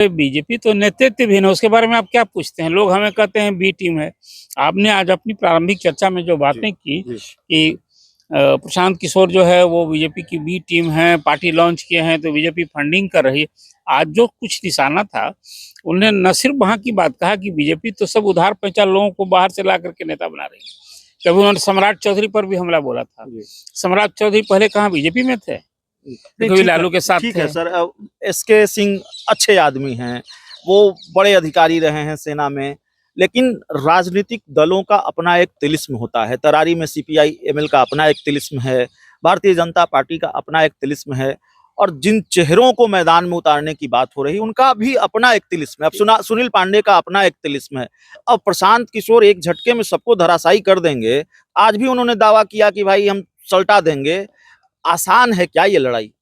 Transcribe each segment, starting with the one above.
BJP तो नेतृत्वहीन है, उसके बारे में आप क्या पूछते हैं। लोग हमें कहते हैं बी टीम है। आपने आज अपनी प्रारंभिक चर्चा में जो बातें की कि प्रशांत किशोर जो है वो बीजेपी की बी टीम है, पार्टी लॉन्च किए हैं तो बीजेपी फंडिंग कर रही है। आज जो कुछ निशाना था, उन्होंने न सिर्फ वहां की बात कहा कि बीजेपी तो सब उधार पैंचा लोगों को बाहर से ला करके नेता बना रही है। कभी उन्होंने सम्राट चौधरी पर भी हमला बोला था। सम्राट चौधरी पहले कहाँ बीजेपी में थे, कभी लालू के साथ ठीक थे। है सर, एसके सिंह अच्छे आदमी हैं, वो बड़े अधिकारी रहे हैं सेना में, लेकिन राजनीतिक दलों का अपना एक तिलिस्म होता है। तरारी में सीपीआई एमएल का अपना एक तिलिस्म है, भारतीय जनता पार्टी का अपना एक तिलिस्म है, और जिन चेहरों को मैदान में उतारने की बात हो रही है उनका भी अपना एक तिलिस्म है। अब सुनील पांडे का अपना एक तिलिस्म है। अब प्रशांत किशोर एक झटके में सबको धराशायी कर देंगे। आज भी उन्होंने दावा किया कि भाई हम सल्टा देंगे। आसान है क्या ये लड़ाई?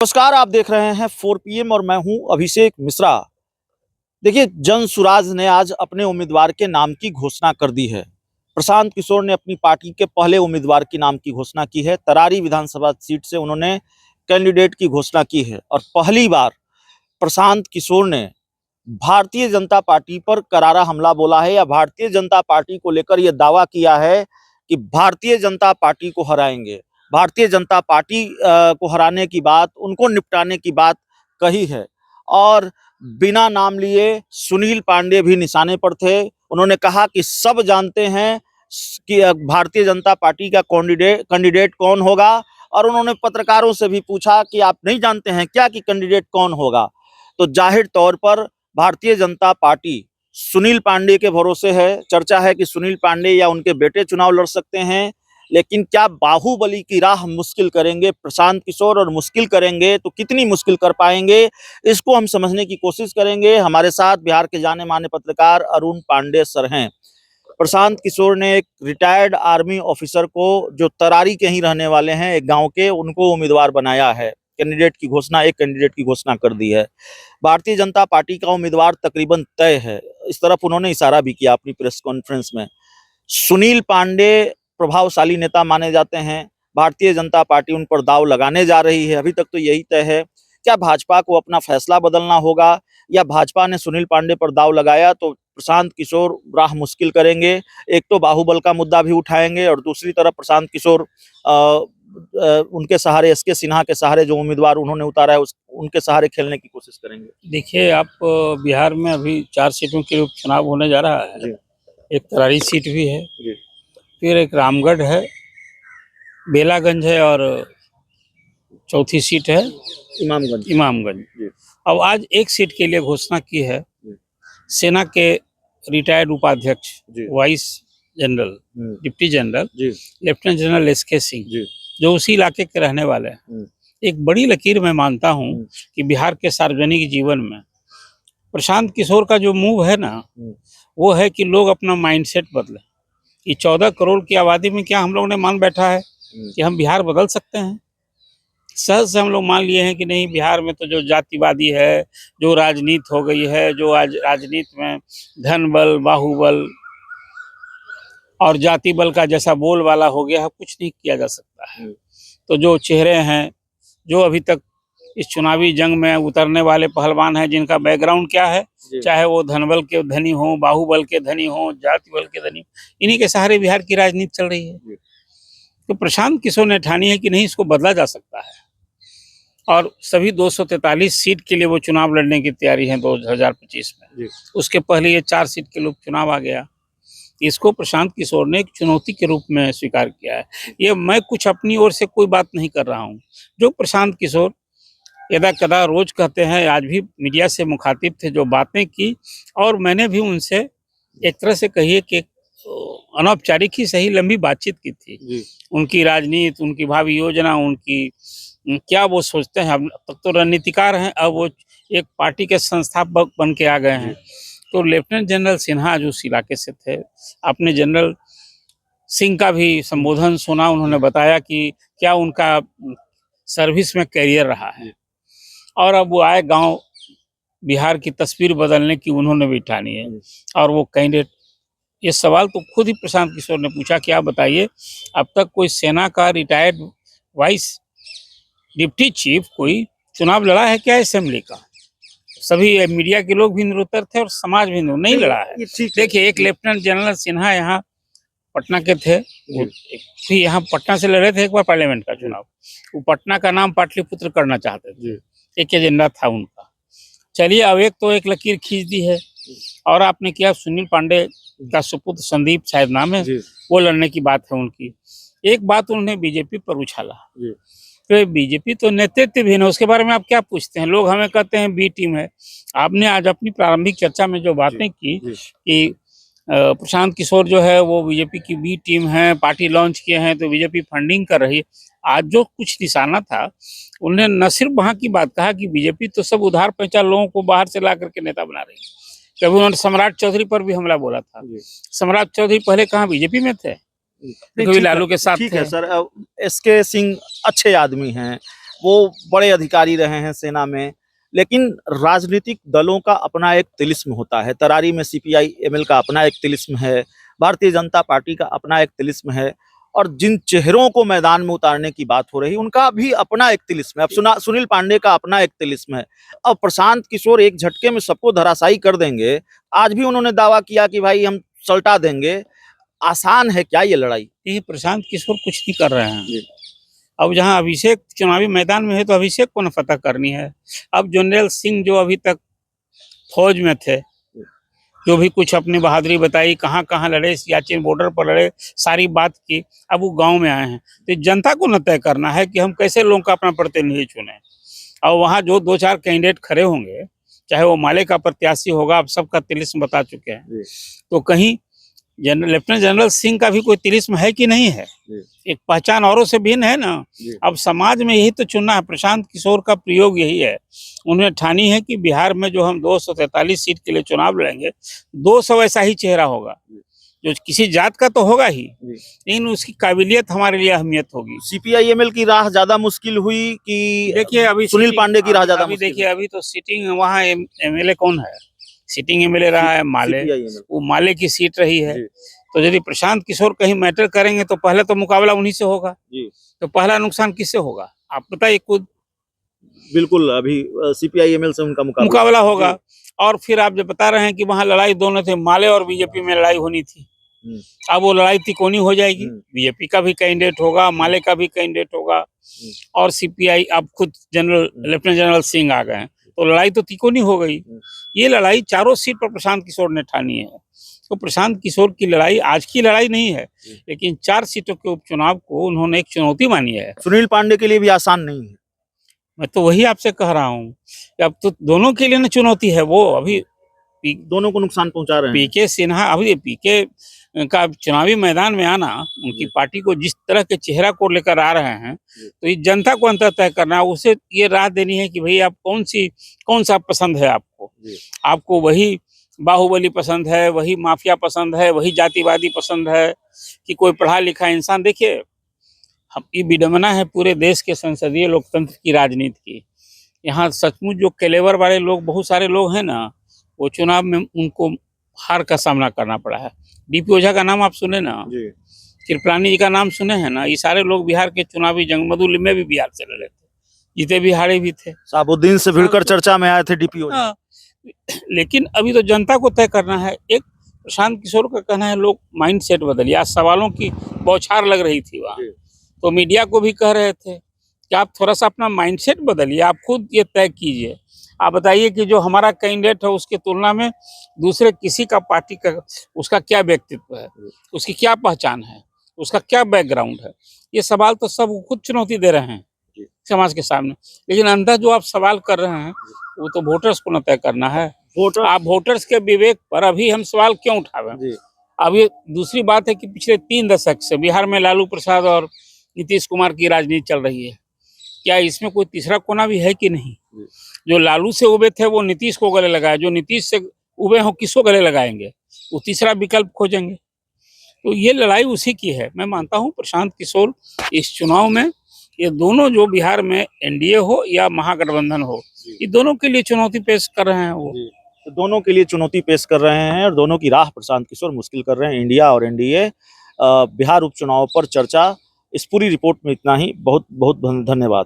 नमस्कार, आप देख रहे हैं 4 PM और मैं हूं अभिषेक मिश्रा। देखिए, जन सुराज ने आज अपने उम्मीदवार के नाम की घोषणा कर दी है। प्रशांत किशोर ने अपनी पार्टी के पहले उम्मीदवार के नाम की घोषणा की है। तरारी विधानसभा सीट से उन्होंने कैंडिडेट की घोषणा की है और पहली बार प्रशांत किशोर ने भारतीय जनता पार्टी पर करारा हमला बोला है, या भारतीय जनता पार्टी को लेकर यह दावा किया है कि भारतीय जनता पार्टी को हराएंगे। भारतीय जनता पार्टी को हराने की बात, उनको निपटाने की बात कही है। और बिना नाम लिए सुनील पांडे भी निशाने पर थे। उन्होंने कहा कि सब जानते हैं कि भारतीय जनता पार्टी का कैंडिडेट कौन होगा, और उन्होंने पत्रकारों से भी पूछा कि आप नहीं जानते हैं क्या कि कैंडिडेट कौन होगा। तो जाहिर तौर पर भारतीय जनता पार्टी सुनील पांडे के भरोसे है। चर्चा है कि सुनील पांडे या उनके बेटे चुनाव लड़ सकते हैं, लेकिन क्या बाहुबली की राह मुश्किल करेंगे प्रशांत किशोर, और मुश्किल करेंगे तो कितनी मुश्किल कर पाएंगे, इसको हम समझने की कोशिश करेंगे। हमारे साथ बिहार के जाने माने पत्रकार अरुण पांडे सर हैं। प्रशांत किशोर ने एक रिटायर्ड आर्मी ऑफिसर को, जो तरारी के ही रहने वाले हैं, एक गांव के, उनको उम्मीदवार बनाया है। एक कैंडिडेट की घोषणा कर दी है। भारतीय जनता पार्टी का उम्मीदवार तकरीबन तय है, इस तरफ उन्होंने इशारा भी किया अपनी प्रेस कॉन्फ्रेंस में। सुनील पांडे प्रभावशाली नेता माने जाते हैं। भारतीय जनता पार्टी उन पर दाव लगाने जा रही है, अभी तक तो यही तय है। क्या भाजपा को अपना फैसला बदलना होगा, या भाजपा ने सुनील पांडे पर दाव लगाया तो प्रशांत किशोर राह मुश्किल करेंगे? एक तो बाहुबल का मुद्दा भी उठाएंगे, और दूसरी तरफ प्रशांत किशोर उनके सहारे, एसके सिन्हा के सहारे जो उम्मीदवार उन्होंने उतारा है उनके सहारे खेलने की कोशिश करेंगे। देखिए, आप बिहार में अभी 4 सीटों के चुनाव होने जा रहा है। एक तरारी सीट भी है, फिर एक रामगढ़ है, बेलागंज है, और चौथी सीट है इमामगंज। अब आज एक सीट के लिए घोषणा की है सेना के रिटायर्ड उपाध्यक्ष, vice general, deputy general, lieutenant general SK Singh, जो उसी इलाके के रहने वाले हैं। एक बड़ी लकीर मैं मानता हूं कि बिहार के सार्वजनिक जीवन में प्रशांत किशोर का जो मूव है ना, वो है कि लोग अपना माइंडसेट बदलें। कि 14 करोड़ की आबादी में क्या हम लोगों ने मान बैठा है कि हम बिहार बदल सकते हैं? सहज से हम लोग मान लिए हैं कि नहीं, बिहार में तो जो जातिवादी है, जो राजनीति हो गई है, जो आज राजनीति में धन बल, बाहुबल और जाति बल का जैसा बोल वाला हो गया है, कुछ नहीं किया जा सकता है। तो जो चेहरे हैं, जो अभी तक इस चुनावी जंग में उतरने वाले पहलवान हैं, जिनका बैकग्राउंड क्या है, चाहे वो धनबल के धनी हो, बाहुबल के धनी हो, जाति बल के धनी, इन्हीं के सहारे बिहार की राजनीति चल रही है। तो प्रशांत किशोर ने ठानी है कि नहीं, इसको बदला जा सकता है, और सभी 243 सीट के लिए वो चुनाव लड़ने की तैयारी है 2025 में। उसके पहले ये 4 सीट के लिए चुनाव आ गया। इसको प्रशांत किशोर ने एक चुनौती के रूप में स्वीकार किया है। ये मैं कुछ अपनी ओर से कोई बात नहीं कर रहा हूँ। जो प्रशांत किशोर यदा कदा रोज कहते हैं, आज भी मीडिया से मुखातिब थे, जो बातें की, और मैंने भी उनसे एक तरह से कहिए कि अनौपचारिक ही सही लंबी बातचीत की थी। उनकी राजनीति, उनकी भावी योजना, उनकी क्या वो सोचते हैं। अब तक तो रणनीतिकार हैं, अब वो एक पार्टी के संस्थापक बन के आ गए हैं। तो लेफ्टिनेंट जनरल सिन्हा जो उस इलाके से थे, अपने जनरल सिंह का भी संबोधन सुना। उन्होंने बताया कि क्या उनका सर्विस में कैरियर रहा है, और अब वो आए गांव, बिहार की तस्वीर बदलने की उन्होंने भी ठानी है, और वो कैंडिडेट। ये सवाल तो खुद ही प्रशांत किशोर ने पूछा कि आप बताइए, अब तक कोई सेना का रिटायर्ड वाइस डिप्टी चीफ कोई चुनाव लड़ा है क्या असेंबली का? सभी मीडिया के लोग भी निरुत्तर थे और समाज भी नहीं लड़ा है। ये ठीक है। देखिए, एक लेफ्टिनेंट जनरल सिन्हा यहाँ पटना के थे, वो भी यहाँ पटना से लड़े थे एक बार पार्लियामेंट का चुनाव। वो पटना का नाम पाटलिपुत्र करना चाहते थे, एक एजेंडा था उनका। चलिए, अब एक तो एक लकीर खींच दी है, और आपने किया सुनील पांडे का सुपुत्र संदीप शायद नाम है, वो लड़ने की बात है उनकी। एक बात उन्होंने बीजेपी पर उछाला, तो बीजेपी तो नेतृत्व भी है, उसके बारे में आप क्या पूछते हैं? लोग हमें कहते हैं बी टीम है। आपने आज अपनी प्रारंभिक चर्चा में जो बातें की कि प्रशांत किशोर जो है वो बीजेपी की बी टीम है, पार्टी लॉन्च किए हैं तो बीजेपी फंडिंग कर रही है, आज जो कुछ निशाना था, उन्होंने न सिर्फ वहां की बात कहा कि बीजेपी तो सब उधार पैसा लोगों को बाहर से ला करके नेता बना रही है। कभी उन्होंने सम्राट चौधरी पर भी हमला बोला था। सम्राट चौधरी पहले कहाँ बीजेपी में थे, कभी लालू के साथ ठीक थे। है सर, एसके सिंह अच्छे आदमी हैं, वो बड़े अधिकारी रहे हैं सेना में, लेकिन राजनीतिक दलों का अपना एक तिलिस्म होता है। तरारी में CPI-ML का अपना एक तिलिस्म है, भारतीय जनता पार्टी का अपना एक तिलिस्म है, और जिन चेहरों को मैदान में उतारने की बात हो रही उनका भी अपना एक तिलिस्म है। अब सुनील पांडे का अपना एक तिलिस्म है। अब प्रशांत किशोर एक झटके में सबको धराशायी कर देंगे। आज भी उन्होंने दावा किया कि भाई हम सल्टा देंगे। आसान है क्या ये लड़ाई? ये प्रशांत किशोर कुछ नहीं कर रहे हैं। अब जहां अभिषेक चुनावी मैदान में है तो अभिषेक को न फतह करनी है। अब जनरल सिंह जो अभी तक फौज में थे, जो भी कुछ अपनी बहादुरी बताई, कहाँ कहाँ लड़े, सियाचिन बॉर्डर पर लड़े, सारी बात की, अब वो गांव में आए हैं। तो जनता को न तय करना है कि हम कैसे लोगों का अपना प्रतिनिधि चुने। और वहाँ जो 2-4 कैंडिडेट खड़े होंगे, चाहे वो माले का प्रत्याशी होगा, आप सबका तिलिस्म बता चुके हैं, तो कहीं लेफ्टिनेंट जनरल सिंह का भी कोई तिलिस्म है कि नहीं है? एक पहचान औरों से भिन्न है ना। अब समाज में यही तो चुनना है। प्रशांत किशोर का प्रयोग यही है। उन्होंने ठानी है कि बिहार में जो हम 243 सीट के लिए चुनाव लड़ेंगे, 200 ऐसा ही चेहरा होगा जो किसी जात का तो होगा ही, लेकिन उसकी काबिलियत हमारे लिए अहमियत होगी। CPI-ML की राह ज्यादा मुश्किल हुई कि देखिए, अभी सुनील पांडे की राह ज्यादा अभी मुश्किल? देखिए, अभी तो सिटिंग वहाँ MLA कौन है? सिटिंग MLA रहा है माले, CPI-ML। वो माले की सीट रही है। तो यदि प्रशांत किशोर कहीं मैटर करेंगे तो पहले तो मुकाबला उन्हीं से होगा। तो पहला नुकसान किससे होगा आप बताइए खुद? बिल्कुल, अभी CPI-ML से उनका मुकाबला होगा। और फिर आप जो बता रहे हैं कि वहाँ लड़ाई दोनों थे, माले और बीजेपी में लड़ाई होनी थी, अब वो लड़ाई तिकोनी हो जाएगी। बीजेपी का भी कैंडिडेट होगा, माले का भी कैंडिडेट होगा, और CPI, अब खुद लेफ्टिनेंट जनरल सिंह आ गए हैं, तो लड़ाई तो तिकोनी हो गई। ये लड़ाई चारों सीट पर प्रशांत किशोर ने ठानी है। तो प्रशांत किशोर की लड़ाई आज की लड़ाई नहीं है, लेकिन 4 सीटों के उपचुनाव को उन्होंने एक चुनौती मानी है। सुनील पांडे के लिए भी आसान नहीं है। मैं तो वही आपसे कह रहा हूँ कि अब तो दोनों के लिए ना चुनौती है। वो अभी दोनों को नुकसान पहुंचा रहे हैं। PK सिन्हा, अभी PK का चुनावी मैदान में आना, उनकी पार्टी को जिस तरह के चेहरा को लेकर आ रहे हैं, तो ये जनता को अंतर तय करना है, उसे ये राह देनी है कि भाई आप कौन सा पसंद है आपको। आपको वही बाहुबली पसंद है, वही माफिया पसंद है, वही जातिवादी पसंद है, कि कोई पढ़ा लिखा इंसान? देखिए, हम ये विडंबना है पूरे देश के संसदीय लोकतंत्र की राजनीति की। यहाँ सचमुच जो कैलेवर वाले लोग, बहुत सारे लोग हैं ना, वो चुनाव में उनको हार का सामना करना पड़ा है। DP ओझा का नाम आप सुने ना, कृपलानी जी का नाम सुने हैं ना, ये सारे लोग बिहार के चुनावी जंग, मधु लिम्बे भी बिहार से लड़े थे, जीते भी हारे भी थे। साबुद्दीन से भिड़कर चर्चा में आए थे DP ओझा। हाँ, लेकिन अभी तो जनता को तय करना है। एक प्रशांत किशोर का कहना है लोग माइंड सेट बदलिए। आज सवालों की बौछार लग रही थी वहाँ, तो मीडिया को भी कह रहे थे कि आप थोड़ा सा अपना माइंड सेट बदलिए, आप खुद ये तय कीजिए। आप बताइए कि जो हमारा कैंडिडेट है उसके तुलना में दूसरे किसी का पार्टी का, उसका क्या व्यक्तित्व है, उसकी क्या पहचान है, उसका क्या बैकग्राउंड है। ये सवाल तो सब खुद चुनौती दे रहे हैं समाज के सामने। लेकिन अंदर जो आप सवाल कर रहे हैं वो तो वोटर्स को न तय करना है। आप वोटर्स के विवेक पर अभी हम सवाल क्यों उठावें? अब ये दूसरी बात है कि पिछले 3 दशक से बिहार में लालू प्रसाद और नीतीश कुमार की राजनीति चल रही है। क्या इसमें कोई तीसरा कोना भी है कि नहीं? जो लालू से उबे थे वो नीतीश को गले लगाए, जो नीतीश से उबे हो किसको गले लगाएंगे? वो तीसरा विकल्प खोजेंगे। तो ये लड़ाई उसी की है। मैं मानता हूँ प्रशांत किशोर इस चुनाव में, ये दोनों जो बिहार में NDA हो या महागठबंधन हो, ये दोनों के लिए चुनौती पेश कर रहे हैं। वो तो दोनों के लिए चुनौती पेश कर रहे हैं और दोनों की राह प्रशांत किशोर मुश्किल कर रहे हैं। इंडिया और NDA बिहार उपचुनाव पर चर्चा। इस पूरी रिपोर्ट में इतना ही। बहुत बहुत धन्यवाद।